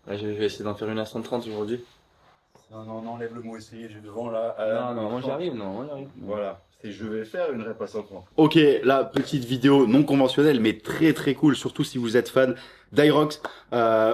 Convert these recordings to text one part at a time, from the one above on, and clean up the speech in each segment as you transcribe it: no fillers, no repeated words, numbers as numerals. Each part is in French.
Ouais, je vais essayer d'en faire une à 130 aujourd'hui. Non, non, non, enlève le mot essayer, j'ai devant là. Non, non, moi j'arrive, non, moi j'arrive. Voilà, c'est je vais faire une rep à 130. Ok, la petite vidéo non conventionnelle, mais très très cool, surtout si vous êtes fan d'Irox.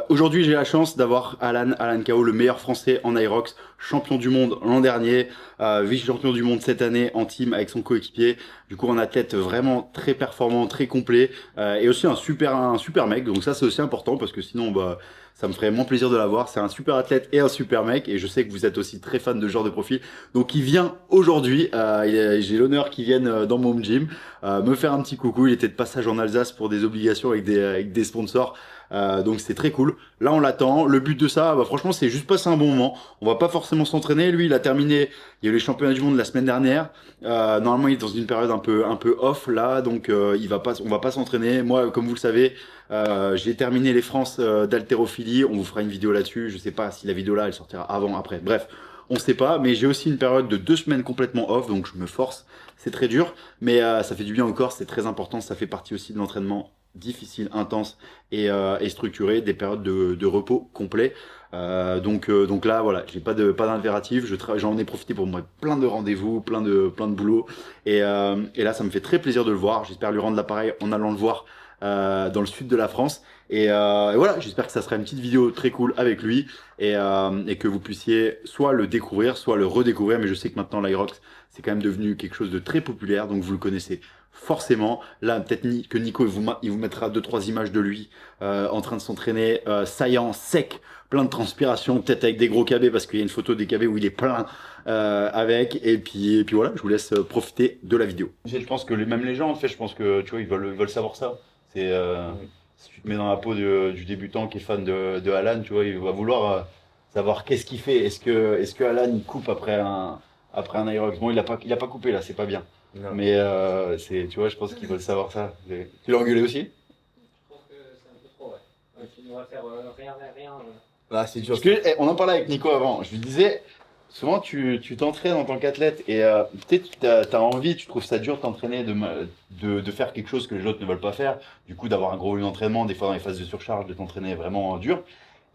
Aujourd'hui, j'ai la chance d'avoir Alan Kao, le meilleur français en Irox, champion du monde l'an dernier, vice-champion du monde cette année en team avec son coéquipier. Du coup, un athlète vraiment très performant, très complet, et aussi un super mec. Donc ça, c'est aussi important parce que sinon, bah, ça me ferait moins plaisir de l'avoir. C'est un super athlète et un super mec, et je sais que vous êtes aussi très fan de ce genre de profil. Donc il vient aujourd'hui, j'ai l'honneur qu'il vienne dans mon gym me faire un petit coucou. Il était de passage en Alsace pour des obligations avec des sponsors. Donc c'est très cool. Là on l'attend. Le but de ça, bah, franchement, c'est juste passer un bon moment. On va pas forcément s'entraîner. Lui, il a terminé. Il y a eu les championnats du monde la semaine dernière. Normalement, il est dans une période un peu off là, donc on va pas s'entraîner. Moi, comme vous le savez, j'ai terminé les France d'haltérophilie. On vous fera une vidéo là-dessus. Je sais pas si la vidéo là, elle sortira avant, après. Bref. On sait pas, mais j'ai aussi une période de 2 semaines complètement off, donc je me force. C'est très dur, mais ça fait du bien au corps, c'est très important. Ça fait partie aussi de l'entraînement difficile, intense et structuré, des périodes de repos complet. Donc là, voilà, j'ai pas d'impératif. J'en ai profité pour moi plein de rendez-vous, plein de boulot. Et là, ça me fait très plaisir de le voir. J'espère lui rendre l'appareil en allant le voir dans le sud de la France. Et voilà, j'espère que ça sera une petite vidéo très cool avec lui et que vous puissiez soit le découvrir, soit le redécouvrir. Mais je sais que maintenant l'Irox, c'est quand même devenu quelque chose de très populaire, donc vous le connaissez forcément. Là, peut-être que Nico, il vous mettra 2, 3 images de lui en train de s'entraîner, saillant, sec, plein de transpiration, peut-être avec des gros KB, parce qu'il y a une photo des KB où il est plein avec. Et puis voilà, je vous laisse profiter de la vidéo. Je pense que même les gens, en fait, je pense que tu vois, veulent savoir ça. C'est si tu te mets dans la peau du débutant qui est fan de Alan, tu vois, il va vouloir savoir qu'est-ce qu'il fait. Est-ce que Alan il coupe après un Aerox? Bon, il a pas coupé là, c'est pas bien. Non. Mais tu vois, je pense qu'ils veulent savoir ça. Tu l'as engueulé aussi? Je trouve que c'est un peu trop, ouais. Tu dois faire rien. Ah, c'est dur. Parce que, on en parlait avec Nico avant. Je lui disais, souvent tu t'entraînes en tant qu'athlète et peut-être tu as envie, tu trouves ça dur de t'entraîner, de faire quelque chose que les autres ne veulent pas faire. Du coup, d'avoir un gros volume d'entraînement, des fois dans les phases de surcharge, de t'entraîner vraiment dur.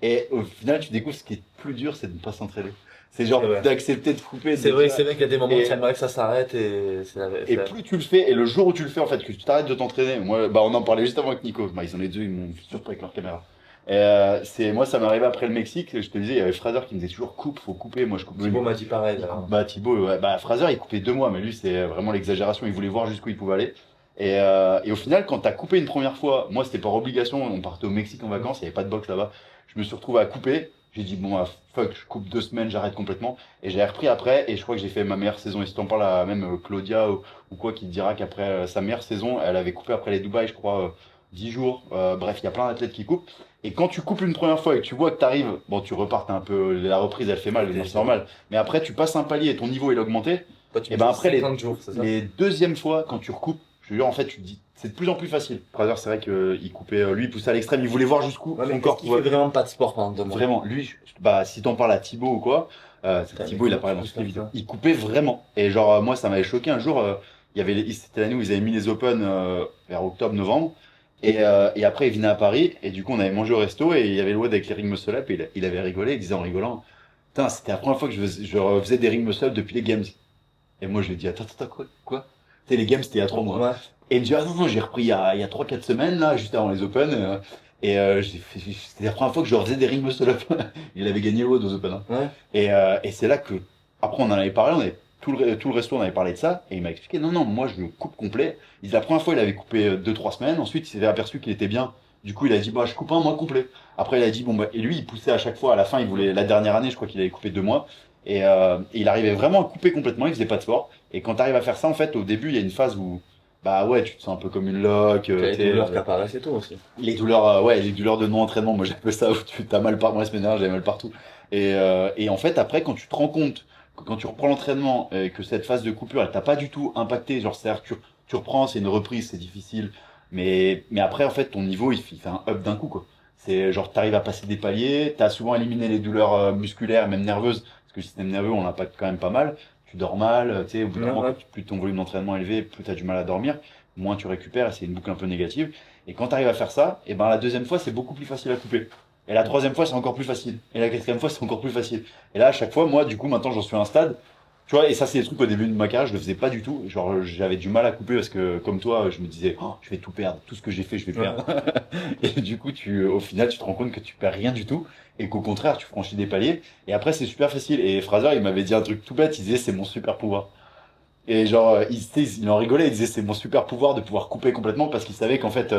Et au final, tu découvres ce qui est plus dur, c'est de ne pas s'entraîner. C'est genre C'est vrai. d'accepter de couper. C'est vrai qu'il y a des moments où Et- tu aimerais que ça s'arrête et Et plus tu le fais, et le jour où tu le fais, en fait, que tu t'arrêtes de t'entraîner, moi, bah, on en parlait juste avant avec Nico. Bah, ils ont les deux, ils m'ont surpris avec leur caméra. Moi, ça m'est arrivé après le Mexique. Je te disais, il y avait Fraser qui me disait toujours coupe, faut couper. Moi, je coupe. Thibaut m'a dit pareil. Là. Bah, Thibaut, ouais, bah, Fraser, il coupait 2 mois, mais lui, c'est vraiment l'exagération. Il voulait voir jusqu'où il pouvait aller. Et au final, quand t'as coupé une première fois, moi, c'était par obligation. On partait au Mexique en vacances, il n'y avait pas de boxe là-bas. Je me suis retrouvé à couper. J'ai dit, bon, fuck, je coupe 2 semaines, j'arrête complètement. Et j'ai repris après, et je crois que j'ai fait ma meilleure saison. Et si t'en parles à même Claudia ou quoi, qui te dira qu'après sa meilleure saison, elle avait coupé après les Dubaï, je crois, 10 jours. Bref, il y a plein d'athlètes qui coupent. Et quand tu coupes une première fois et que tu vois que t'arrives, bon, tu repartes un peu, la reprise, elle fait mal, c'est normal. Mais après, tu passes un palier et ton niveau, il a augmenté. Toi, tu Et me ben dis après, 50 jours, c'est ça? les deuxièmes fois, quand tu recoupes, je te jure, en fait, tu te dis, c'est de plus en plus facile. Fraser, c'est vrai qu'il coupait, lui, il poussait à l'extrême, il voulait voir jusqu'où Ouais, son mais corps il fait vraiment pas de sport pendant 2 mois. Vraiment, lui, bah, si t'en parles à Thibaut ou quoi, Putain, Thibaut, il mais a parlé dans comment toutes tu les peux vidéos. faire ça Il coupait vraiment. Et genre, moi, ça m'avait choqué. Un jour, c'était l'année où ils avaient mis les Open vers octobre, novembre. Et après, il venait à Paris. Et du coup, on avait mangé au resto. Et il y avait le WOD avec les ring muscle up. Et il avait rigolé. Il disait en rigolant, putain, c'était la première fois que je faisais des ring muscle up depuis les Games. Et moi, je lui ai dit, attends, quoi? Tu sais, les Games, c'était il y a 3 mois. Ouais. Et il me dit, ah non, non, j'ai repris il y a 3, 4 semaines, là, juste avant les Open. C'était la première fois que je faisais des ring muscle up. Il avait gagné le WOD aux Open, hein. Ouais. Et c'est là que, après, on en avait parlé, tout le resto, on avait parlé de ça. Et il m'a expliqué, non, non, moi, je le coupe complet. La première fois, il avait coupé 2, 3 semaines. Ensuite, il s'était aperçu qu'il était bien. Du coup, il a dit, bah, je coupe un mois complet. Après, il a dit, bon, bah, et lui, il poussait à chaque fois. À la fin, il voulait, la dernière année, je crois qu'il avait coupé 2 mois. Et il arrivait vraiment à couper complètement. Il faisait pas de sport. Et quand tu arrives à faire ça, en fait, au début, il y a une phase où, bah ouais, tu te sens un peu comme une loque. Tu as les t'sais, douleurs qui apparaissent et tout aussi. les douleurs, ouais, les douleurs de non-entraînement, moi j'appelle ça, où tu as mal partout, moi la semaine dernière j'avais mal partout. Et en fait, après, quand tu te rends compte, que quand tu reprends l'entraînement, et que cette phase de coupure, elle t'a pas du tout impacté, genre, c'est-à-dire que tu reprends, c'est une reprise, c'est difficile, mais après, en fait, ton niveau, il fait un up d'un coup, quoi. C'est genre, t'arrives à passer des paliers, t'as souvent éliminé les douleurs musculaires, même nerveuses, parce que le système nerveux, on l'impacte quand même pas mal. Tu dors mal, tu sais, au bout d'un Ouais, moment, ouais. plus ton volume d'entraînement est élevé, plus t'as du mal à dormir, moins tu récupères, et c'est une boucle un peu négative. Et quand tu arrives à faire ça, et ben la deuxième fois, c'est beaucoup plus facile à couper. Et la troisième fois, c'est encore plus facile. Et la quatrième fois, c'est encore plus facile. Et là, à chaque fois, moi, du coup, maintenant, j'en suis à un stade. Tu vois, et ça, c'est des trucs au début de ma carrière, je le faisais pas du tout. Genre, j'avais du mal à couper parce que, comme toi, je me disais, oh, je vais tout perdre. Tout ce que j'ai fait, je vais perdre. Et du coup, au final, tu te rends compte que tu perds rien du tout. Et qu'au contraire, tu franchis des paliers. Et après, c'est super facile. Et Fraser, il m'avait dit un truc tout bête. Il disait, c'est mon super pouvoir. Et genre, il en rigolait. Il disait, c'est mon super pouvoir de pouvoir couper complètement parce qu'il savait qu'en fait,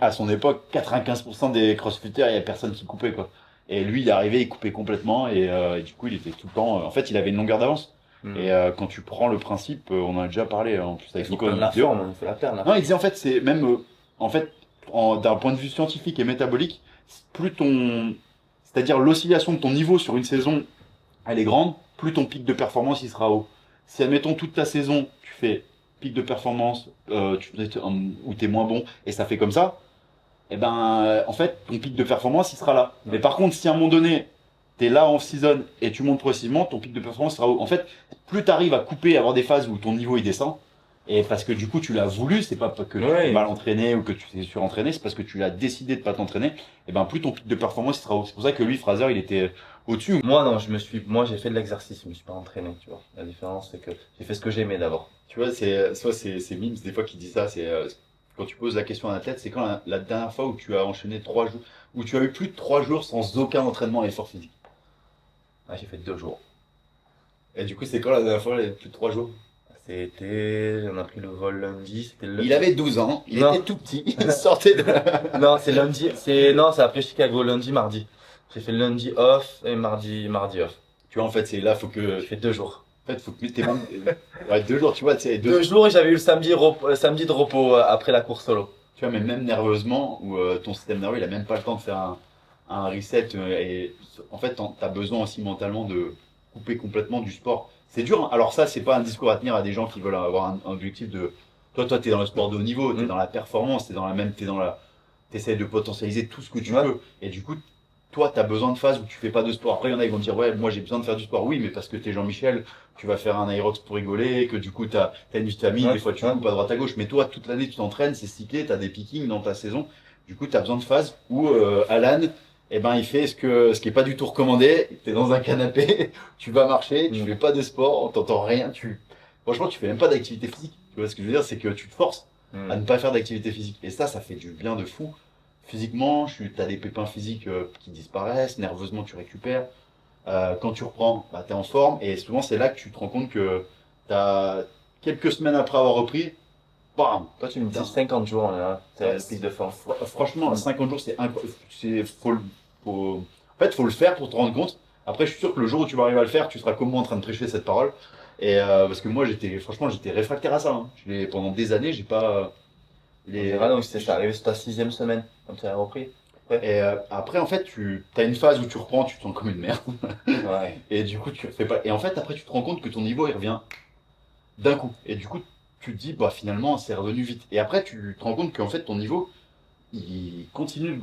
à son époque, 95% des crossfitters, il y a personne qui coupait, quoi. Et lui, il est arrivé, il coupait complètement. Et du coup, il était tout le temps. En fait, il avait une longueur d'avance. Et quand tu prends le principe, on en a déjà parlé en plus avec Il faut Nico perdre dans la la vidéo. forme, il faut la perdre. Non, il disait en fait, c'est même, en fait, d'un point de vue scientifique et métabolique, plus ton, c'est-à-dire l'oscillation de ton niveau sur une saison, elle est grande, plus ton pic de performance il sera haut. Si admettons toute ta saison, tu fais pic de performance où t'es moins bon et ça fait comme ça, et ben, en fait, ton pic de performance il sera là. Mais par contre, si à un moment donné, t'es là en season et tu montes progressivement, ton pic de performance sera haut. En fait, plus t'arrives à couper, à avoir des phases où ton niveau il descend, et parce que du coup tu l'as voulu, c'est pas que tu t'es mal entraîné ou que tu t'es surentraîné, c'est parce que tu l'as décidé de pas t'entraîner, et ben plus ton pic de performance il sera haut. C'est pour ça que lui, Fraser, il était au-dessus. Moi, non, moi, j'ai fait de l'exercice, je me suis pas entraîné, tu vois. La différence, c'est que j'ai fait ce que j'aimais d'abord. Tu vois, c'est Mims des fois qui dit ça, c'est quand tu poses la question à un athlète, c'est quand la dernière fois où tu as enchaîné 3 jours, où tu as eu plus de 3 jours sans aucun entraînement et effort physique. Ah, j'ai fait 2 jours. Et du coup, c'est quand la dernière fois, les plus de 3 jours? On a pris le vol lundi, c'était le... Il avait 12 ans, il Non. était tout petit, il sortait de... Non, c'est lundi, non, c'est après Chicago, lundi, mardi. J'ai fait le lundi off et mardi off. Tu vois, en fait, c'est là, faut que... J'ai fait 2 jours. En fait, faut que tes mains... Ouais, 2 jours, tu vois, tu sais, 2 jours et j'avais eu le samedi, samedi de repos après la course solo. Tu vois, mais même nerveusement, où ton système nerveux, il a même pas le temps de faire un reset. Et en fait, t'as besoin aussi mentalement de couper complètement du sport. C'est dur, hein. Alors ça, c'est pas un discours à tenir à des gens qui veulent avoir un objectif de... Toi, t'es dans le sport de haut niveau, t'es dans la performance, t'essayes de potentialiser tout ce que tu peux. Et du coup, toi, t'as besoin de phases où tu fais pas de sport. Après, il y en a, ils vont te dire, ouais, moi, j'ai besoin de faire du sport. Oui, mais parce que t'es Jean-Michel, tu vas faire un aérox pour rigoler, que du coup, t'as une vitamine, des fois, tu coupes à droite à gauche. Mais toi, toute l'année, tu t'entraînes, c'est cyclé, t'as des pickings dans ta saison. Du coup, t'as besoin de phases où, Alan, eh ben, il fait ce qui est pas du tout recommandé. T'es dans un canapé, tu vas marcher, tu fais pas de sport, t'entends rien, franchement, tu fais même pas d'activité physique. Tu vois ce que je veux dire, c'est que tu te forces à ne pas faire d'activité physique. Et ça fait du bien de fou. Physiquement, t'as des pépins physiques qui disparaissent, nerveusement tu récupères. Quand tu reprends, bah, t'es en forme. Et souvent, c'est là que tu te rends compte que t'as quelques semaines après avoir repris, bam. Toi, tu me dis 50 jours, là, c'est le pic de forme. Franchement, 50 jours, en fait, faut le faire pour te rendre compte. Après, je suis sûr que le jour où tu vas arriver à le faire, tu seras comme moi en train de prêcher cette parole. Et parce que moi, franchement, j'étais réfractaire à ça, hein. Pendant des années, j'ai pas Donc, c'est arrivé sur ta 6e semaine, quand tu as repris. Et après, en fait, tu as une phase où tu reprends, tu te sens comme une merde. Ouais. Et du coup, tu refais pas. Et en fait, après, tu te rends compte que ton niveau, il revient d'un coup. Et du coup, tu te dis, bah finalement, c'est revenu vite. Et après, tu te rends compte qu'en fait, ton niveau, il continue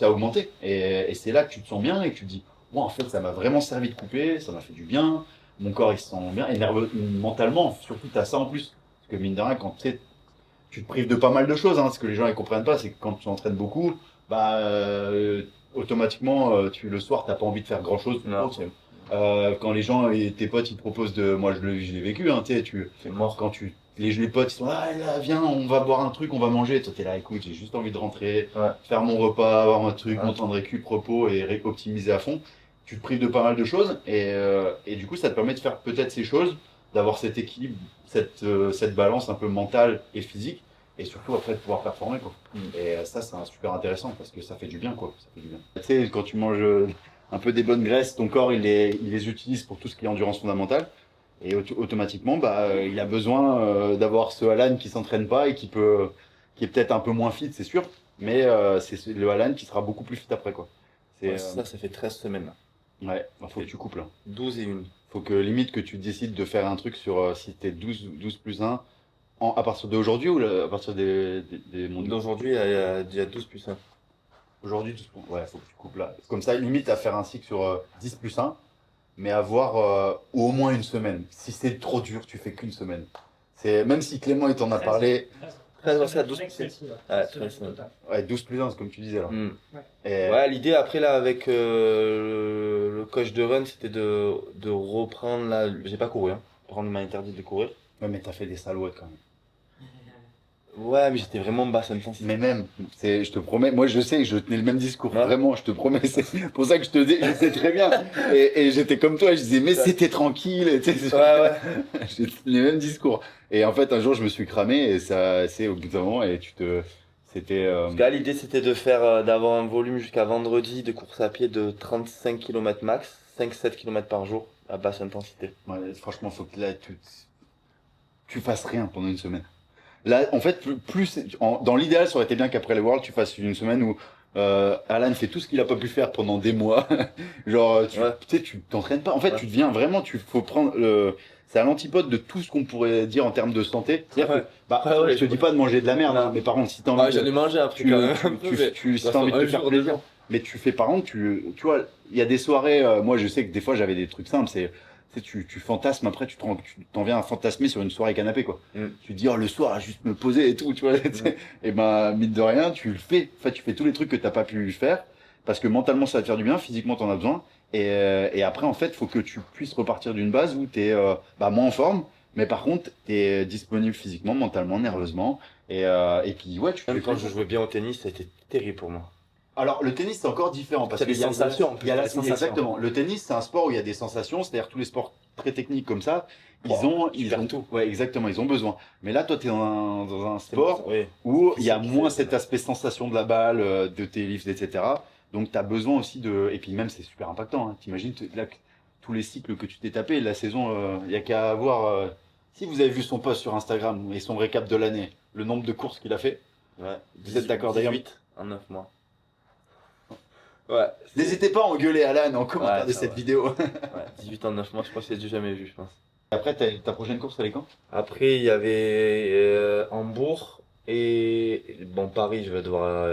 à augmenter. Et c'est là que tu te sens bien et que tu te dis, bon, en fait, ça m'a vraiment servi de couper, ça m'a fait du bien. Mon corps, il se sent bien. Et mentalement, surtout, tu as ça en plus. Parce que mine de rien, quand tu te prives de pas mal de choses, hein. Ce que les gens ne comprennent pas, c'est que quand tu entraînes beaucoup, bah automatiquement le soir t'as pas envie de faire grand chose. Quand les gens et tes potes ils te proposent moi je l'ai vécu, hein, c'est mort. Quand les potes ils sont là, viens on va boire un truc, on va manger, toi t'es là, écoute, j'ai juste envie de rentrer, faire mon repas, avoir un truc, mon temps de récup, repos et optimiser à fond. Tu te prives de pas mal de choses et du coup ça te permet de faire peut-être ces choses, d'avoir cet équilibre, cette balance un peu mentale et physique. Et surtout après de pouvoir performer, quoi. Et ça c'est super intéressant parce que ça fait du bien, quoi. Ça fait du bien. Tu sais, quand tu manges un peu des bonnes graisses, ton corps il les utilise pour tout ce qui est endurance fondamentale. Et automatiquement, bah, il a besoin d'avoir ce Alan qui s'entraîne pas et qui est peut-être un peu moins fit, c'est sûr. Mais c'est le Alan qui sera beaucoup plus fit après, quoi. Ça fait 13 semaines. Là. Ouais, faut que tu coupes là. 12 et 1. Faut que limite que tu décides de faire un truc sur si t'es 12 plus 1. À partir d'aujourd'hui ou à partir des mondes d'aujourd'hui, il y a 12 plus 1. Aujourd'hui, 12 plus 1. Ouais, faut que tu coupes là. Comme ça, limite à faire un cycle sur 10 plus 1, mais avoir au moins une semaine. Si c'est trop dur, tu fais qu'une semaine. Même si Clément il t'en a parlé. 13, ouais, c'est à 12 Avec plus. celle-ci, ouais. Ouais, Sur le 13, total. Ouais, 12 plus 1, c'est comme tu disais là. Hmm. Et... Ouais, l'idée après là avec le coach de run, c'était de reprendre là. J'ai pas couru, hein. Prendre m'a interdit de courir. Ouais, mais t'as fait des salouettes quand même. Ouais, mais j'étais vraiment basse intensité. Mais même, je te promets, moi je sais, je tenais le même discours, Ouais. vraiment, je te promets, c'est pour ça que je te dis, je sais très bien. Et j'étais comme toi, je disais, mais c'était tranquille, et tu sais, Ouais, ouais. j'ai le même discours. Et en fait, un jour, je me suis cramé, et ça, c'est au bout d'un moment, et c'était, Parce que là, l'idée c'était de faire, d'avoir un volume jusqu'à vendredi de course à pied de 35 km max, 5-7 km par jour à basse intensité. ouais, franchement, faut que là, tu fasses rien pendant une semaine. Là, en fait, dans l'idéal, ça aurait été bien qu'après les Worlds, tu fasses une semaine où Alan fait tout ce qu'il a pas pu faire pendant des mois. Genre, tu Ouais. sais, tu t'entraînes pas. En fait, Ouais. tu deviens vraiment, faut prendre c'est à l'antipode de tout ce qu'on pourrait dire en termes de santé. C'est-à-dire Ouais. que, bah, Ouais, je te dis pas de manger de la merde, Non. hein, mais par contre, si t'as envie Ouais, j'en ai mangé après tu, quand même. tu, un peu, tu- mais tu- si ça t'as envie de fait te un faire jour, 2 plaisir. jours. Mais tu fais, par contre, tu vois, il y a des soirées, moi, je sais que des fois, j'avais des trucs simples, tu sais, tu fantasmes après, tu t'en viens à fantasmer sur une soirée canapé, quoi. Mm. Tu te dis, oh, le soir, à juste me poser et tout, tu vois. Et ben, mine de rien, tu le fais. En fait, tu fais tous les trucs que t'as pas pu faire, parce que mentalement, ça va te faire du bien, physiquement, t'en as besoin. Et après, en fait, faut que tu puisses repartir d'une base où t'es moins en forme, mais par contre, t'es disponible physiquement, mentalement, nerveusement. Et puis, ouais, tu Même fais quand je jouais bien au tennis, ça a été terrible pour moi. alors, le tennis, c'est encore différent parce T'as des qu'il y a sensations, en plus, il y a t'as des sensations. exactement. Le tennis, c'est un sport où il y a des sensations, c'est-à-dire tous les sports très techniques comme ça, ils perds ont tout. ouais, exactement, ils ont besoin. Mais là, toi, tu es dans un sport Oui. où il y a Physique, moins c'est- cet aspect sensation de la balle, de tes lifts, etc. Donc, tu as besoin aussi de. Et puis, même, c'est super impactant. Hein. T'imagines là, tous les cycles que tu t'es tapé, la saison, il y a qu'à voir. Si vous avez vu son post sur Instagram et son récap de l'année, le nombre de courses qu'il a fait, Ouais. vous êtes d'accord d'ailleurs? 18 en 9 mois. Ouais. N'hésitez pas à engueuler Alan en commentaire Ouais, de ça cette va. vidéo. Ouais, 18 en 9 mois, je crois que c'est du jamais vu, je pense. Après, ta prochaine course, elle est quand? Après, il y avait Hambourg et bon, Paris, je vais devoir.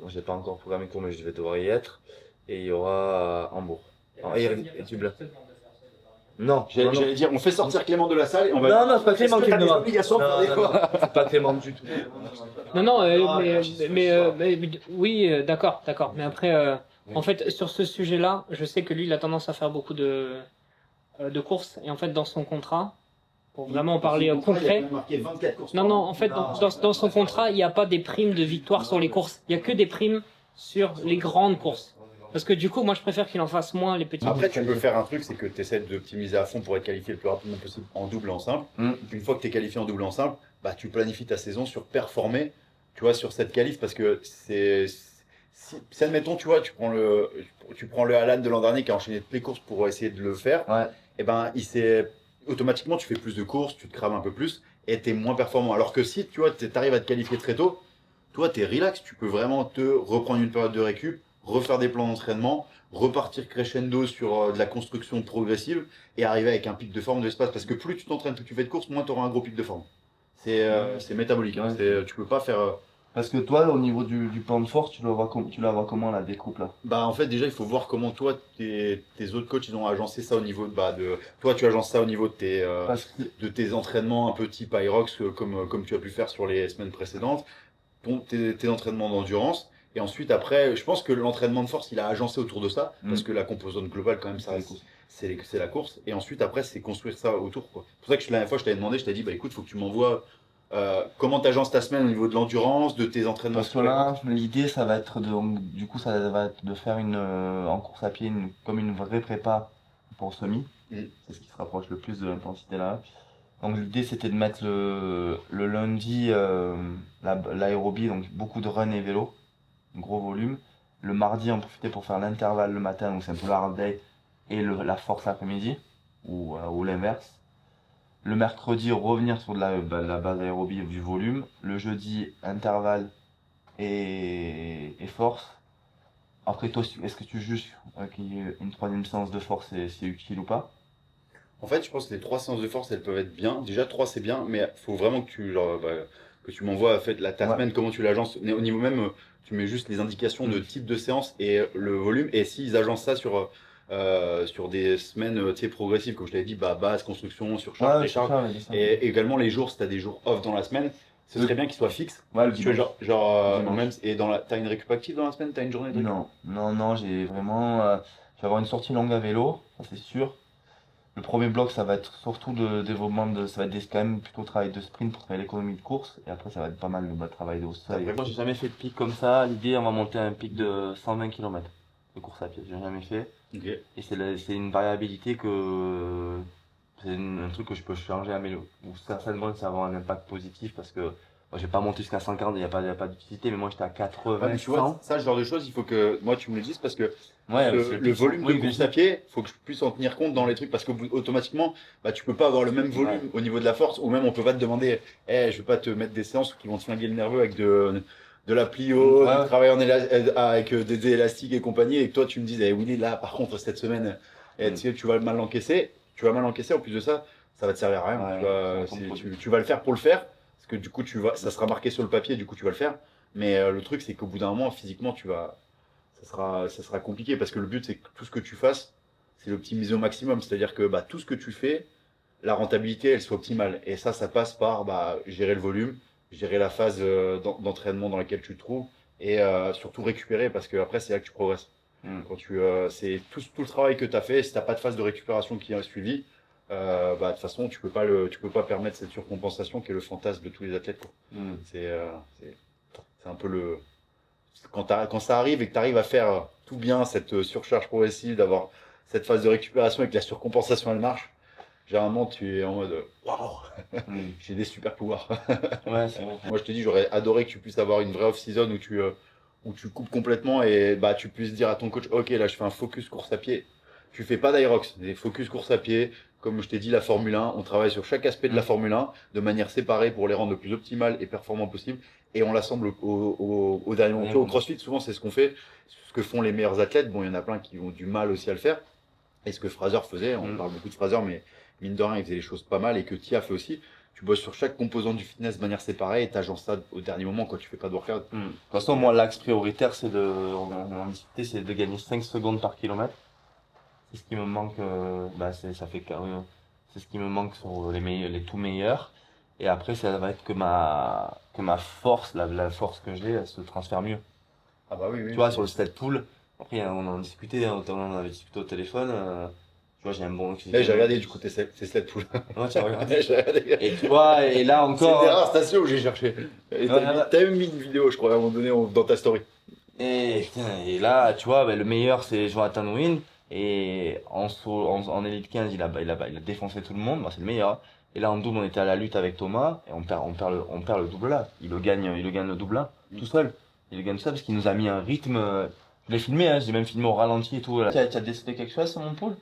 J'ai pas encore programmé court, mais je vais devoir y être. Et il y aura Hambourg. Et Dublin. Non, non, non. J'allais dire, on fait sortir Clément de la salle et on va. Non, non, c'est pas Clément qui me T'as des demande. obligations de Non, faire des non, fois. non, c'est pas Clément du tout. Non, non, Non, mais oui, d'accord, d'accord. Mais après, en fait, sur ce sujet-là, je sais que lui, il a tendance à faire beaucoup de courses. Et en fait, dans son contrat, pour vraiment parler concret, marqué 24 courses. non, non, en fait, Non, dans son contrat, il n'y a pas des primes de victoire sur les courses. Il n'y a que des primes sur les grandes courses. Parce que du coup, moi, je préfère qu'il en fasse moins les petites. Après, tu peux faire un truc, c'est que tu essaies d'optimiser à fond pour être qualifié le plus rapidement possible en double et en simple. Mm. Une fois que tu es qualifié en double et en simple, bah, tu planifies ta saison sur performer, tu vois, sur cette qualif parce que si admettons, tu vois, tu prends le Alan de l'an dernier qui a enchaîné toutes les courses pour essayer de le faire. Ouais. Et ben, automatiquement, tu fais plus de courses, tu te crames un peu plus et tu es moins performant. Alors que si, tu vois, tu arrives à te qualifier très tôt, toi, tu es relax, tu peux vraiment te reprendre une période de récup, refaire des plans d'entraînement, repartir crescendo sur de la construction progressive et arriver avec un pic de forme de l'espace. Parce que plus tu t'entraînes, plus tu fais de courses, moins tu auras un gros pic de forme. C'est métabolique, hein. Ouais. Tu peux pas faire. Parce que toi, au niveau du plan de force, tu la vois comment la découpe là? Bah en fait déjà il faut voir comment toi tes autres coachs ils ont agencé ça au niveau de toi tu agences ça au niveau Parce que de tes entraînements un peu type Aerox comme tu as pu faire sur les semaines précédentes, tes entraînements d'endurance et ensuite après je pense que l'entraînement de force il a agencé autour de ça parce que la composante globale quand même ça reste c'est la course et ensuite après c'est construire ça autour quoi. C'est pour ça que la dernière fois je t'avais demandé, je t'ai dit bah écoute faut que tu m'envoies comment tu agences ta semaine au niveau de l'endurance, de tes entraînements. Parce que là, l'idée, ça va être du coup, ça va être de faire en course à pied, comme une vraie prépa pour semi. Mm. C'est ce qui se rapproche le plus de l'intensité là. Donc l'idée, c'était de mettre le lundi l'aérobie, donc beaucoup de run et vélo, gros volume. Le mardi, on profitait pour faire l'intervalle le matin, donc c'est un peu la hard day, et la force l'après-midi, ou l'inverse. Le mercredi, revenir sur de la base aérobie du volume. Le jeudi, intervalle et force. Après, toi, est-ce que tu juges qu'il y ait une troisième séance de force, c'est utile ou pas? En fait, je pense que les 3 séances de force, elles peuvent être bien. Déjà, 3 c'est bien, mais il faut vraiment que tu m'envoies en fait, ta Ouais. semaine, comment tu l'agences. Mais au niveau même, tu mets juste les indications de type de séance et le volume. Et s'ils agencent ça sur des semaines tu sais, progressives, comme je t'avais dit, base, construction, surcharge, décharge. Et également les jours, si tu as des jours off dans la semaine, Ce serait bien qu'il soit fixe. Ouais, le Tu vois, dimanche. Dimanche. même, et t'as une récup active dans la semaine, t'as une journée de récup? Non, j'ai vraiment. Je vais avoir une sortie longue à vélo, ça c'est sûr. Le premier bloc, ça va être surtout de développement ça va être quand même plutôt travail de sprint pour faire l'économie de course. Et après, ça va être pas mal de travail de sol. Après, Moi, j'ai jamais fait de pic comme ça. L'idée, on va monter un pic de 120 km de course à pied. J'ai jamais fait. Ok. Et c'est une variabilité que. C'est un truc que je peux changer à vélo. Ou certainement, ça va avoir un impact positif parce que moi, j'ai pas monté jusqu'à 140, il n'y a pas d'utilité, mais moi, j'étais à 80, Ouais, mais tu vois, 100. ça, ce genre de choses, il faut que moi tu me le dises parce que Ouais, le volume de oui, course à pied, faut que je puisse en tenir compte dans les trucs parce qu'automatiquement, bah, tu peux pas avoir le même volume Ouais. au niveau de la force ou même on peut pas te demander, je vais pas te mettre des séances qui vont te flinguer le nerveux avec de la plio, Ouais. du travail avec des élastiques et compagnie et que toi tu me dises, Willy, là par contre cette semaine, tu sais, tu vas mal encaisser, en plus de ça, ça va te servir à rien. Ouais, Tu vas, c'est un contre-produit. tu vas le faire pour le faire parce que du coup ça sera marqué sur le papier, du coup tu vas le faire. Mais le truc, c'est qu'au bout d'un moment, physiquement, ça sera compliqué parce que le but, c'est que tout ce que tu fasses, c'est l'optimiser au maximum. C'est-à-dire que bah, tout ce que tu fais, la rentabilité, elle soit optimale. Et ça passe par bah, gérer le volume, gérer la phase d'entraînement dans laquelle tu te trouves et surtout récupérer parce que après, c'est là que tu progresses. Quand c'est tout le travail que tu as fait, si tu n'as pas de phase de récupération qui est suivie, bah, de toute façon, tu peux pas permettre cette surcompensation qui est le fantasme de tous les athlètes, quoi. C'est un peu le. Quand ça arrive et que tu arrives à faire tout bien, cette surcharge progressive, d'avoir cette phase de récupération et que la surcompensation elle marche, généralement tu es en mode waouh, j'ai des super pouvoirs. Ouais, c'est vrai. Moi je te dis, j'aurais adoré que tu puisses avoir une vraie off-season où tu coupes complètement et bah, tu puisses dire à ton coach, ok, là je fais un focus course à pied. Tu fais pas d'Aerox, des focus course à pied. Comme je t'ai dit, la Formule 1, on travaille sur chaque aspect de la Formule 1 de manière séparée pour les rendre le plus optimal et performant possible. Et on l'assemble au dernier moment. Tu vois, au CrossFit, souvent, c'est ce qu'on fait, ce que font les meilleurs athlètes. Bon, il y en a plein qui ont du mal aussi à le faire. Et ce que Fraser faisait, on parle beaucoup de Fraser, mais mine de rien, il faisait les choses pas mal et que Tia fait aussi. Tu bosses sur chaque composant du fitness de manière séparée et t'agences ça au dernier moment quand tu fais pas de workout. De toute façon, moi, l'axe prioritaire, on en discuté, c'est de gagner 5 secondes par kilomètre. C'est ce qui me manque, c'est ce qui me manque sur les tout meilleurs. Et après, ça va être que ma force, la force que j'ai, elle se transfère mieux. Ah bah oui, oui. Tu vois, sur le stade pool, après, on en discutait, on avait discuté au téléphone, tu vois, j'ai un bon. J'ai regardé du coup tes sled pool. Ouais, tu as regardé. J'ai regardé. Et tu vois, et là C'est encore. des rares stations où j'ai cherché. Et t'as même mis une vidéo, je crois, à un moment donné, dans ta story. Et là, tu vois, le meilleur, c'est Jonathan Wynn. Et en Elite 15, il a défoncé tout le monde. Bah, c'est le meilleur. Et là, en double, on était à la lutte avec Thomas. Et on perd le double là. Il le gagne le double là, tout seul. Il le gagne tout seul parce qu'il nous a mis un rythme. Je l'ai filmé, hein, j'ai même filmé au ralenti et tout. Tu as décidé quelque chose sur mon pool?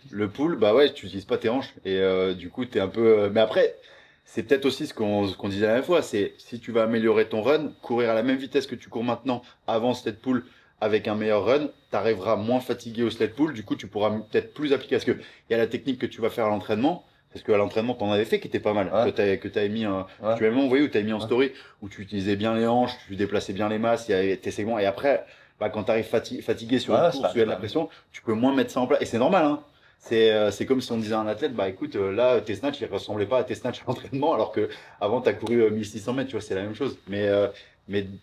Le pool, bah ouais, tu utilises pas tes hanches. Et du coup, t'es un peu. Mais après, c'est peut-être aussi ce qu'on disait la même fois. C'est si tu vas améliorer ton run, courir à la même vitesse que tu cours maintenant avant sled pull avec un meilleur run, t'arriveras moins fatigué au sled pull. Du coup, tu pourras peut-être plus appliquer. Parce que il y a la technique que tu vas faire à l'entraînement. Parce qu'à l'entraînement, t'en avais fait qui était pas mal. Ouais. Que t'avais mis Ouais. tu m'as même envoyé où t'avais mis en Ouais. story, où tu utilisais bien les hanches, tu déplaçais bien les masses, il y avait tes segments. Et après, bah, quand t'arrives fatigué sur une course, tu as de la pression, tu peux moins mettre ça en place. Et c'est normal, hein. C'est comme si on disait à un athlète, bah écoute, là, tes snatchs, ils ressemblaient pas à tes snatchs à l'entraînement, alors que avant, t'as couru 1600 mètres, tu vois, c'est la même chose. Mais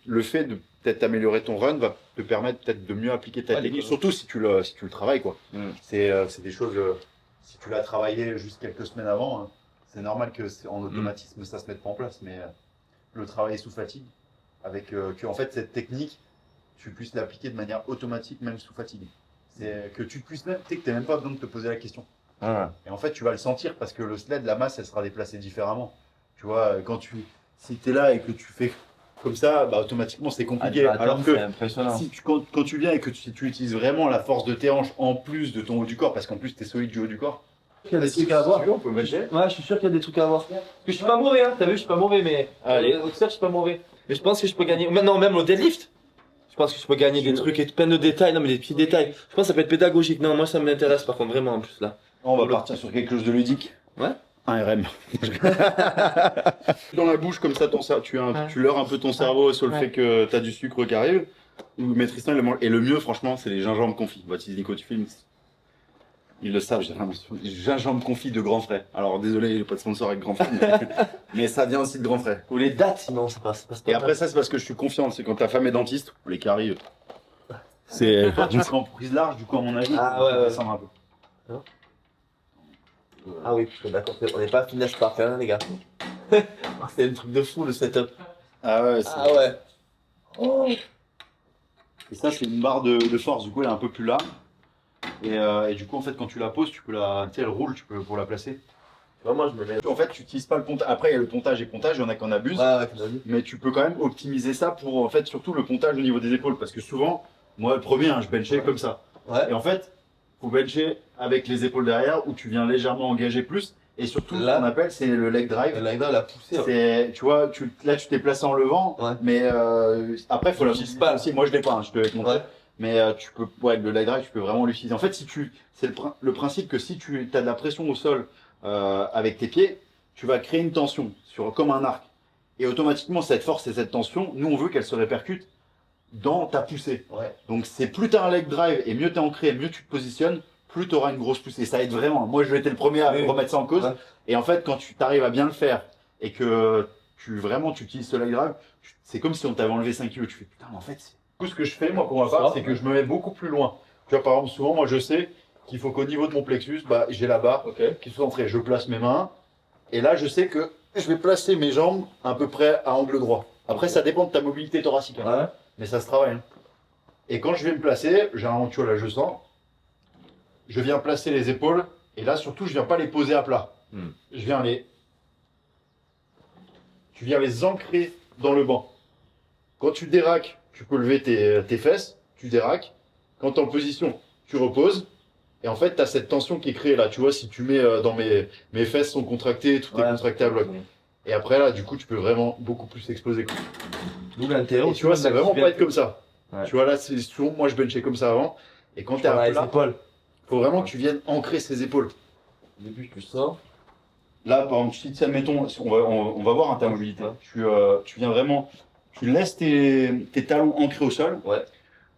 le fait de peut-être améliorer ton run va te permettre peut-être de mieux appliquer ta technique, surtout si tu le travailles, quoi. C'est des choses, si tu l'as travaillé juste quelques semaines avant, hein, c'est normal que en automatisme, ça se mette pas en place, mais le travailler sous fatigue, avec que en fait, cette technique, tu puisses l'appliquer de manière automatique, même sous fatigue. C'est que tu puisses même, tu sais que tu n'as même pas besoin de te poser la question. Ouais. Et en fait, tu vas le sentir parce que le sled, la masse, elle sera déplacée différemment. Tu vois, si tu es là et que tu fais comme ça, bah, automatiquement, c'est compliqué. Alors que si quand tu viens et que tu utilises vraiment la force de tes hanches en plus de ton haut du corps, parce qu'en plus, tu es solide du haut du corps. Il y a des trucs à avoir. On peut mettre. Ouais, je suis sûr qu'il y a des trucs à avoir. Parce que je suis pas mauvais, hein. T'as vu, je suis pas mauvais, mais. Allez. Au je suis pas mauvais. Mais je pense que je peux gagner. Maintenant, même au deadlift. Je pense que je peux gagner des trucs et plein de détails. Non, mais des petits détails. Je pense que ça peut être pédagogique. Non, moi, ça m'intéresse par contre, vraiment, en plus, là. On va partir sur quelque chose de ludique. Ouais. Un RM. Dans la bouche, comme ça, tu leurres un peu ton cerveau sur le fait que tu as du sucre qui arrive. Mais Tristan, il le mange. Et le mieux, franchement, c'est les gingembres confits. Baptiste Nico, tu filmes. Ils le savent, j'ai vraiment gingembre confit de grand frère. Alors désolé, j'ai pas de sponsor avec grand frère, mais ça vient aussi de grand frère. Ou les dates, sinon, ça passe pas. Et après ça, c'est parce que je suis confiant, c'est quand ta femme est dentiste, ou les caries. C'est tu seras en prise large, du coup, à mon avis. Ah ouais, ouais. descendre un peu. Ah oui, parce que d'accord, on n'est pas finesse parfait, hein, les gars. C'est un truc de fou le setup. Ah ouais, c'est... Ah ouais. Oh. Et ça, c'est une barre de force, du coup, elle est un peu plus large. Et du coup, en fait, quand tu la poses, tu peux la. Tu sais, elle roule, tu peux pour la placer. Moi, je me mets. En fait, tu n'utilises pas le pontage. Après, il y a le pontage et pontage, il y en a qui en abusent. Ouais, t'as vu. Mais tu peux quand même optimiser ça pour, en fait, surtout le pontage au niveau des épaules. Parce que souvent, moi, le premier, hein, je benchais comme ça. Ouais. Et en fait, faut bencher avec les épaules derrière où tu viens légèrement engager plus. Et surtout, Là, ce qu'on appelle, c'est le leg drive. La Magda, elle a poussé. Hein. C'est, tu vois, là, tu t'es placé en levant. Ouais. Mais après, il faut l'utilises pas. aussi. Moi, je l'ai pas, hein, je te l'ai montré. Ouais. Mais tu peux, ouais, le leg drive, tu peux vraiment l'utiliser. En fait, si tu, c'est le principe que si tu as de la pression au sol avec tes pieds, tu vas créer une tension comme un arc. Et automatiquement, cette force et cette tension, nous, on veut qu'elle se répercute dans ta poussée. Ouais. Donc, c'est plus tu as un leg drive et mieux tu es ancré, mieux tu te positionnes, plus tu auras une grosse poussée. Ça aide vraiment. Moi, je vais être le premier à remettre ça en cause. Ouais. Et en fait, quand tu arrives à bien le faire et que tu utilises ce leg drive, c'est comme si on t'avait enlevé 5 kilos. Tu fais putain, mais en fait, tout ce que je fais, moi, pour ma part, c'est que je me mets beaucoup plus loin. Tu vois, par exemple, souvent, moi, je sais qu'il faut qu'au niveau de mon plexus, bah, j'ai la barre qui soit entrée. Je place mes mains. Et là, je sais que je vais placer mes jambes à peu près à angle droit. Après, ça dépend de ta mobilité thoracique. Hein. Ouais. Mais ça se travaille. Hein. Et quand je vais me placer, généralement, tu vois, là, je sens. Je viens placer les épaules. Et là, surtout, je viens pas les poser à plat. Je viens Tu viens les ancrer dans le banc. Quand tu déraques, tu peux lever tes fesses. Tu déraques. Quand tu es en position, tu reposes. Et en fait, tu as cette tension qui est créée là. Tu vois, si tu mets dans mes fesses sont contractées, tout est contracté à bloc. Et après, là, du coup, tu peux vraiment beaucoup plus exploser. D'où l'intérêt. Et tu vois, c'est vraiment pas être comme ça. Ouais. Tu vois, là, c'est souvent, moi, je benchais comme ça avant. Et quand tu es à les plat, épaules. faut vraiment que tu viennes ancrer ses épaules. Au début, tu sors. Là, par exemple, si admettons, on va voir ta mobilité. Ouais. Tu viens vraiment, tu laisses tes talons ancrés au sol. Ouais.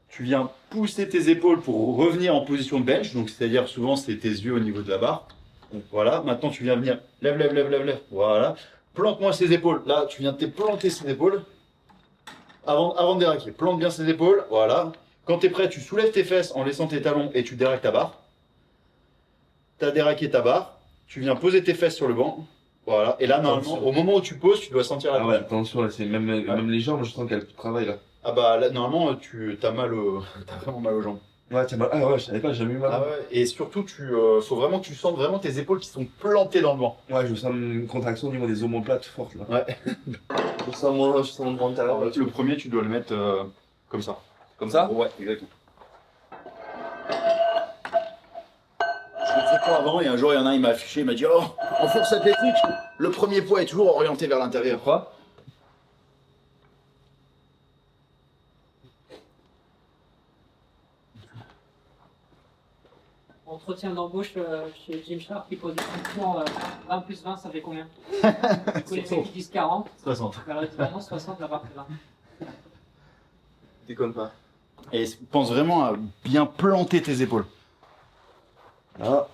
Tu viens pousser tes épaules pour revenir en position de bench. Donc, c'est-à-dire, souvent, c'est tes yeux au niveau de la barre. Donc, voilà. Maintenant, tu viens venir, lève. Voilà. Plante-moi ses épaules. Là, tu viens de te planter ses épaules. Avant de déraquer. Plante bien ses épaules. Voilà. Quand tu es prêt, tu soulèves tes fesses en laissant tes talons et tu déraques ta barre. Tu as déraqué ta barre. Tu viens poser tes fesses sur le banc. Voilà. Et là, normalement, au moment où tu poses, tu dois sentir la Ah tension. ouais, attention, là, c'est même les jambes, je sens qu'elles travaillent là. Ah bah là, normalement, t'as vraiment mal aux jambes. Ouais, tiens, ah ouais, je savais pas, j'ai jamais eu mal. Ah ouais. Et surtout, faut vraiment que tu sentes vraiment tes épaules qui sont plantées dans le banc. Ouais, je sens une contraction au niveau des omoplates forte là. Ouais. Je sens mon bras intérieur. Alors, le premier, tu dois le mettre comme ça. Comme ça? Ouais, exactement. Je le faisais pas avant et un jour, il y en a un, il m'a affiché, il m'a dit oh, en force athlétique, le premier poids est toujours orienté vers l'intérieur. Pourquoi? Entretien d'embauche chez Gymshark, il pose des questions 20 plus 20, ça fait combien? Du coup, les mecs qui disent 40, 60. vers l'expérience, 60, la barre fait 20. Déconne pas. Et pense vraiment à bien planter tes épaules. Ah.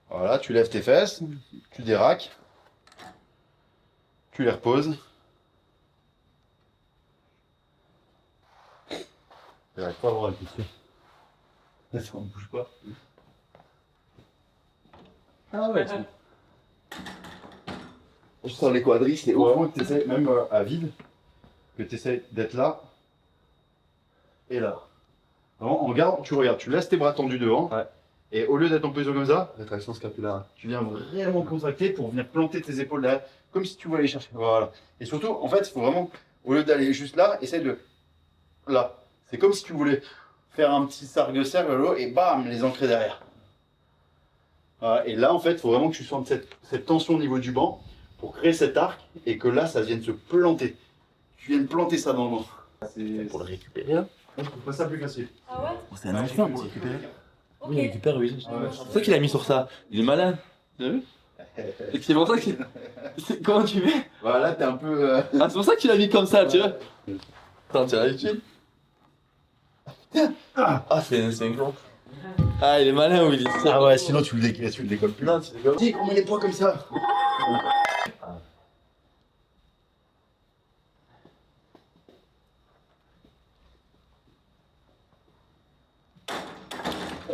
Voilà, tu lèves tes fesses, tu déraques, tu les reposes. J'arrive pas à voir la question. Ça ne bouge pas. Ah ouais, je sens les quadris, c'est Faut ouf. vraiment que tu essaies, même à vide, que tu essaies d'être là et là. Vraiment, en garde, tu regardes, tu laisses tes bras tendus devant. Ouais. Et au lieu d'être en position comme ça, Rétraction scapulaire. tu viens vraiment contracter pour venir planter tes épaules derrière, comme si tu voulais aller chercher. Voilà. Et surtout, en fait, il faut vraiment, au lieu d'aller juste là, essaie de là. C'est comme si tu voulais faire un petit cercle vers le haut et bam, les ancrer derrière. Voilà. Et là, en fait, il faut vraiment que tu sentes cette tension au niveau du banc pour créer cet arc et que là, ça vienne se planter. Tu viennes planter ça dans le banc. C'est pour le récupérer là. Je trouve pas ça plus facile. Ah ouais? C'est un enfer pour le récupérer. Ok. Oui, il récupère, oui. Ouais. C'est toi qui l'as mis sur ça. Il est malin. T'as vu? Et c'est pour ça qu'il. Comment tu fais? Voilà, t'es un peu. Ah, c'est pour ça que tu l'as mis comme ça, tu vois. Attends, tu as l'habitude. Ah, c'est un grand. Ah, il est malin, Willy. Ah ouais, sinon tu le décolles plus. Non, tu décolles. Dis, on met les poids comme ça.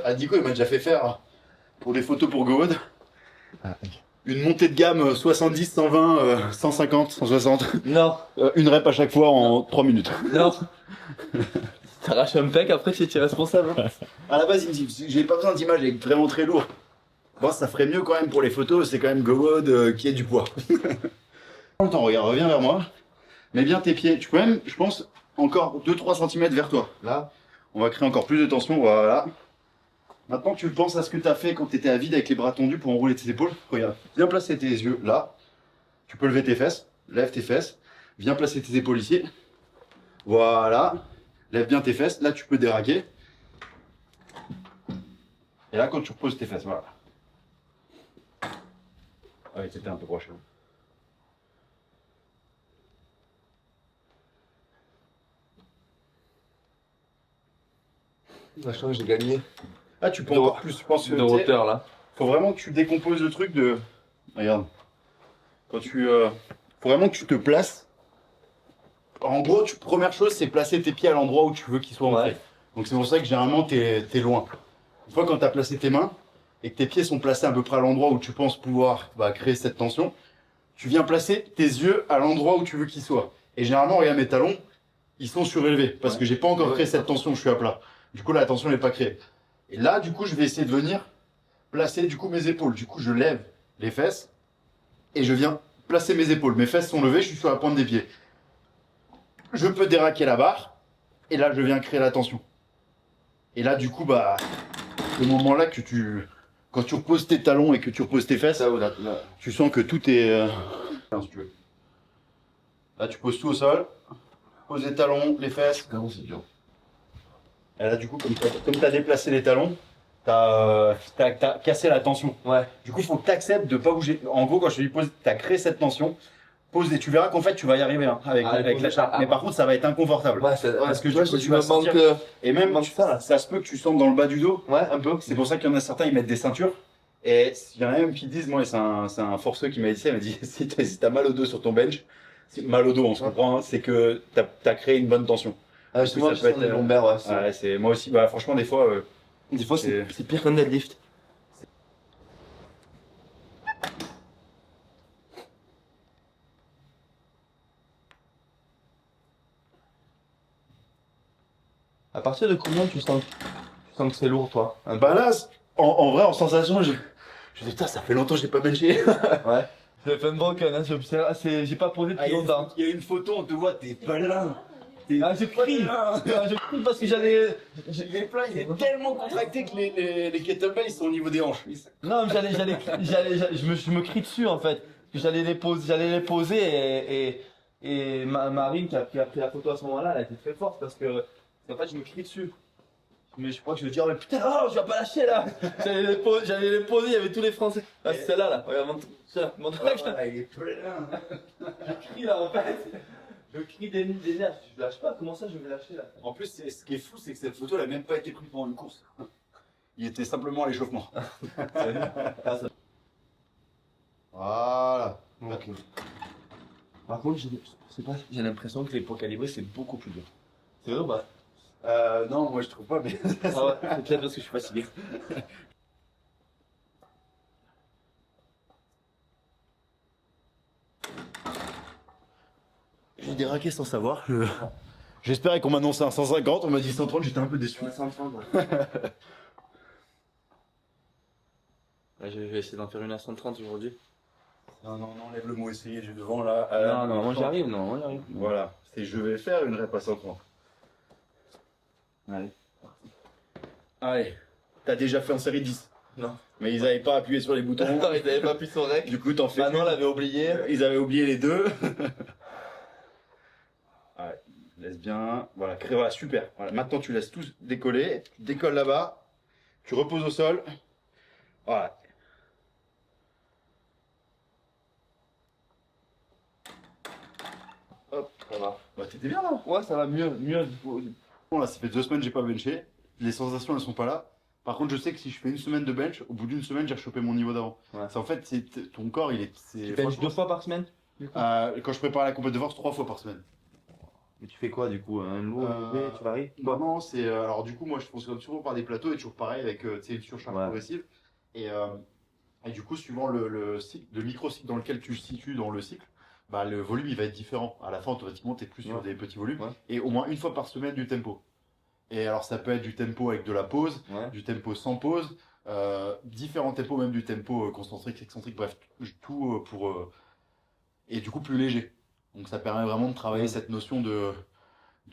Ah, Nico, il m'a déjà fait faire pour des photos pour GoWood. Une montée de gamme 70, 120, 150, 160. Non, Une rep à chaque fois en 3 minutes. non. T'arraches un pec, après tu es responsable. À la base, il me dit, j'ai pas besoin d'image, il est vraiment très lourd. Bon, ça ferait mieux quand même pour les photos, c'est quand même GoWood qui est du poids. Attends, regarde, reviens vers moi. Mets bien tes pieds. Tu peux même, je pense, encore 2-3 cm vers toi. Là, on va créer encore plus de tension, voilà. Maintenant que tu penses à ce que tu as fait quand tu étais à vide avec les bras tendus pour enrouler tes épaules, regarde, viens placer tes yeux là. Tu peux lever tes fesses, lève tes fesses. Viens placer tes épaules ici. Voilà. Lève bien tes fesses. Là, tu peux déraquer. Et là, quand tu reposes tes fesses, voilà. Ouais, c'était un peu proche. La chance, j'ai gagné. Ah, tu peux encore plus. Je pense que De hauteur là. faut vraiment que tu décomposes le truc de. Regarde. Quand tu. Faut vraiment que tu te places. En gros, première chose, c'est placer tes pieds à l'endroit où tu veux qu'ils soient ancrés. Donc c'est pour ça que généralement, t'es loin. Une fois quand tu as placé tes mains et que tes pieds sont placés à peu près à l'endroit où tu penses pouvoir créer cette tension, tu viens placer tes yeux à l'endroit où tu veux qu'ils soient. Et généralement, regarde mes talons, ils sont surélevés parce que j'ai pas encore créé cette tension, je suis à plat. Du coup, là, la tension n'est pas créée. Et là, du coup, je vais essayer de venir placer du coup mes épaules. Du coup, je lève les fesses et je viens placer mes épaules. Mes fesses sont levées, je suis sur la pointe des pieds. Je peux déraquer la barre et là, je viens créer la tension. Et là, du coup, le moment là quand tu reposes tes talons et que tu reposes tes fesses, tu sens que tout est. Si tu veux. Là, tu poses tout au sol, pose les talons, les fesses. Non, c'est dur. Et là, du coup, comme tu as déplacé les talons, t'as cassé la tension. Ouais. Du coup, il faut que tu acceptes de pas bouger. En gros, quand je te dis pose, tu as créé cette tension. Pose et tu verras qu'en fait, tu vas y arriver avec la charge. Mais par contre, ça va être inconfortable. Ouais, parce que tu vois, tu me vas sentir. manque. Et même, ça se peut que tu sentes dans le bas du dos. Ouais, un peu. C'est pour ça qu'il y en a certains, ils mettent des ceintures. Et il y en a même qui disent, moi, c'est un forceux qui m'a dit ça, il m'a dit si t'as mal au dos sur ton bench, mal au dos, on se comprend, hein, c'est que t'as créé une bonne tension. Ah, ça moi, peut je sens être, des lombaires, ouais. Ouais, c'est moi aussi, franchement, des fois. Des fois, c'est- c'est pire qu'un deadlift. À partir de combien tu sens que c'est lourd, toi? Là, en vrai, en sensation, je dis, putain, ça fait longtemps que j'ai pas benché. Ouais. C'est fun broken, hein, j'ai pas posé depuis longtemps. Il y a une photo, on te voit, t'es pas là. Ah, je crie! Ah, je crie parce que j'allais. Il est tellement contracté que les kettlebells ils sont au niveau des hanches. Non, mais je me crie dessus en fait. J'allais les poser et Marine qui a pris la photo à ce moment-là, elle a été très forte parce que en fait je me crie dessus. Mais je crois que je vais dire, mais putain, oh, je vais pas lâcher là! J'allais les poser, il y avait tous les Français. Ah, c'est celle-là là, regarde, mon track là. Il est plein. Je crie là en fait. Je crie des nerfs, je lâche pas, comment ça je vais lâcher là? En plus, ce qui est fou, c'est que cette photo elle a même pas été prise pendant une course. Il était simplement à l'échauffement. Voilà. Ok. Par contre, j'ai l'impression que les poids calibrés c'est beaucoup plus dur. C'est vrai ou pas? Non, moi je trouve pas, mais. Ah ouais, c'est peut-être parce que je suis fatigué. J'ai déraqué sans savoir. J'espérais qu'on m'annonçait un 150, on m'a dit 130, j'étais un peu déçu. Ouais, 130. Ouais, je vais essayer d'en faire une à 130 aujourd'hui. Non, enlève le mot essayer, j'ai devant là. Non, moi j'arrive, moi j'arrive. Voilà, je vais faire une rep à 130. Allez, t'as déjà fait en série 10. Non. Mais ils avaient pas appuyé sur les boutons. Non, ils avaient pas pu son rec. Du coup, t'en fais. Manon l'avait oublié. Ils avaient oublié les deux. Ouais, laisse bien. Voilà, voilà, super. Voilà, maintenant tu laisses tout décoller. Tu décolles là-bas. Tu reposes au sol. Voilà. Hop, ça va. Bah, t'étais bien là. Ouais, ça va mieux. Bon, là, ça fait 2 semaines que j'ai pas benché. Les sensations, elles sont pas là. Par contre, je sais que si je fais une semaine de bench, au bout d'une semaine, j'ai rechopé mon niveau d'avant. Ouais. C'est en fait, ton corps, il est. Tu benches 2 fois par semaine? Quand je prépare la compétition de force, 3 fois par semaine. Mais tu fais quoi du coup? Un lourd, léger, tu varies? Non, c'est. Alors, du coup, moi, je fonctionne toujours par des plateaux et toujours pareil avec tu sais, une surcharge progressive. Et du coup, suivant cycle, le micro-cycle dans lequel tu te situes dans le cycle, bah, le volume il va être différent. À la fin, automatiquement, tu es plus sur des petits volumes. Ouais. Et au moins une fois par semaine, du tempo. Et alors, ça peut être du tempo avec de la pause, du tempo sans pause, différents tempos, même du tempo concentrique, excentrique, bref, tout pour. Et du coup, plus léger. Donc, ça permet vraiment de travailler cette notion de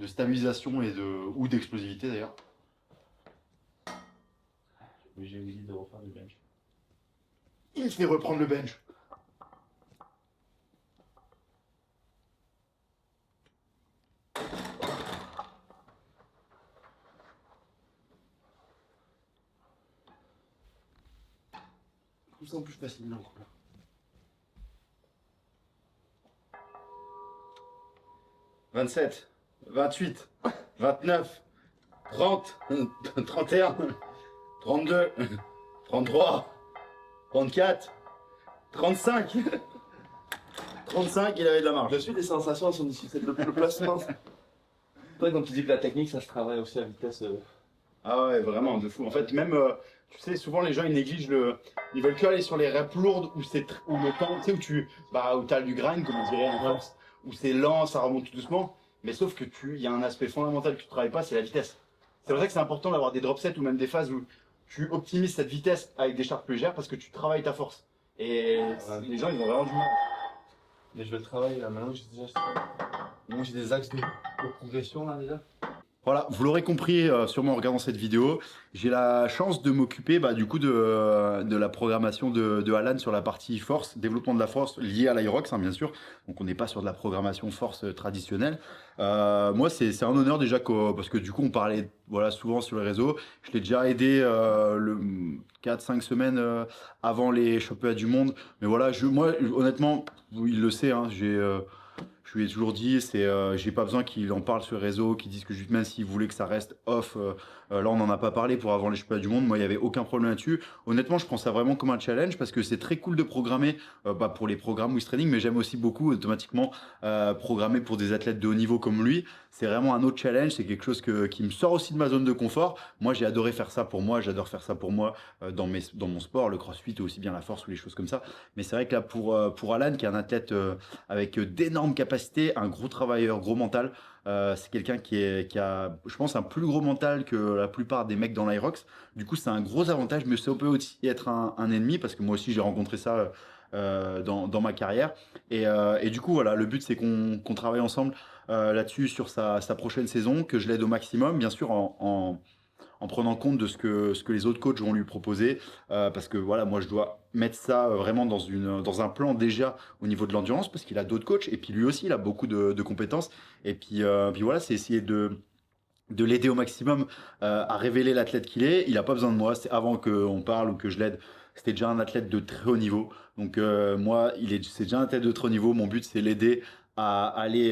stabilisation ou d'explosivité d'ailleurs. J'ai oublié de refaire du bench. Il fait reprendre le bench. Tout ça en plus facile, là. 27, 28, 29, 30, 31, 32, 33, 34, 35. 35, il avait de la marge. Je suis des sensations sont difficiles, c'est le placement. Toi, quand tu dis que la technique, ça se travaille aussi à vitesse. Ah ouais, vraiment, de fou. En fait, même, tu sais, souvent les gens ils négligent ils veulent que aller sur les reps lourdes où le temps, tu sais, où t'as du grind, comme on dirait en force, où c'est lent, ça remonte tout doucement. Mais sauf que il y a un aspect fondamental que tu travailles pas, c'est la vitesse. C'est vrai que c'est important d'avoir des drop sets ou même des phases où tu optimises cette vitesse avec des charges plus légères parce que tu travailles ta force. Et les gens ils ont vraiment du mal. Mais je vais le travailler là, maintenant j'ai des axes de progression là déjà. Voilà, vous l'aurez compris sûrement en regardant cette vidéo, j'ai la chance de m'occuper du coup de la programmation de Alan sur la partie force, développement de la force liée à l'Aerox bien sûr. Donc on n'est pas sur de la programmation force traditionnelle. Moi c'est un honneur déjà parce que du coup on parlait souvent sur les réseaux. Je l'ai déjà aidé 4-5 semaines avant les championnats du monde. Mais voilà, moi honnêtement, il le sait, hein, je lui ai toujours dit, j'ai pas besoin qu'il en parle sur les réseaux, qu'il dise que juste même s'il voulait que ça reste off, là on n'en a pas parlé pour avant les championnats du monde, moi il y avait aucun problème là-dessus. Honnêtement, je prends ça vraiment comme un challenge parce que c'est très cool de programmer pour les programmes Wiz Training, mais j'aime aussi beaucoup automatiquement programmer pour des athlètes de haut niveau comme lui. C'est vraiment un autre challenge, c'est quelque chose qui me sort aussi de ma zone de confort. Moi j'ai adoré faire ça pour moi, j'adore faire ça pour moi dans mon sport, le crossfit ou aussi bien la force ou les choses comme ça. Mais c'est vrai que là pour Alan qui est un athlète avec d'énormes capacités, un gros travailleur, gros mental. C'est quelqu'un qui a, je pense, un plus gros mental que la plupart des mecs dans l'Aerox. Du coup, c'est un gros avantage, mais ça peut aussi être un ennemi parce que moi aussi j'ai rencontré ça dans ma carrière. Et du coup, voilà, le but c'est qu'on travaille ensemble là-dessus sur sa prochaine saison, que je l'aide au maximum, bien sûr en prenant compte de ce que les autres coachs vont lui proposer, parce que voilà, moi je dois mettre ça vraiment dans un plan déjà au niveau de l'endurance, parce qu'il a d'autres coachs, et puis lui aussi il a beaucoup de compétences, et puis voilà, c'est essayer de l'aider au maximum à révéler l'athlète qu'il est. Il a pas besoin de moi, c'est avant qu'on parle ou que je l'aide. C'était déjà un athlète de très haut niveau. Donc moi, c'est déjà un athlète de très haut niveau. Mon but, c'est l'aider à aller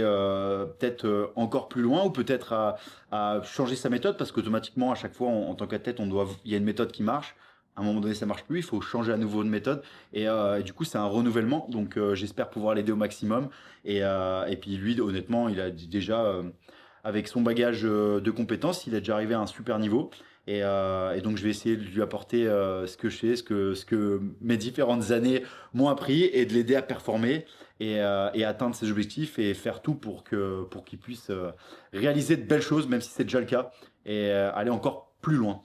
peut-être encore plus loin ou peut-être à changer sa méthode parce qu'automatiquement, à chaque fois, en tant qu'athlète, il y a une méthode qui marche. À un moment donné, ça marche plus. Il faut changer à nouveau de méthode. Et du coup, c'est un renouvellement. Donc, j'espère pouvoir l'aider au maximum. Et puis lui, honnêtement, il a déjà avec son bagage de compétences, il est déjà arrivé à un super niveau. Et donc je vais essayer de lui apporter ce que je sais, ce que mes différentes années m'ont appris et de l'aider à performer et atteindre ses objectifs et faire tout pour qu'il puisse réaliser de belles choses, même si c'est déjà le cas, et aller encore plus loin.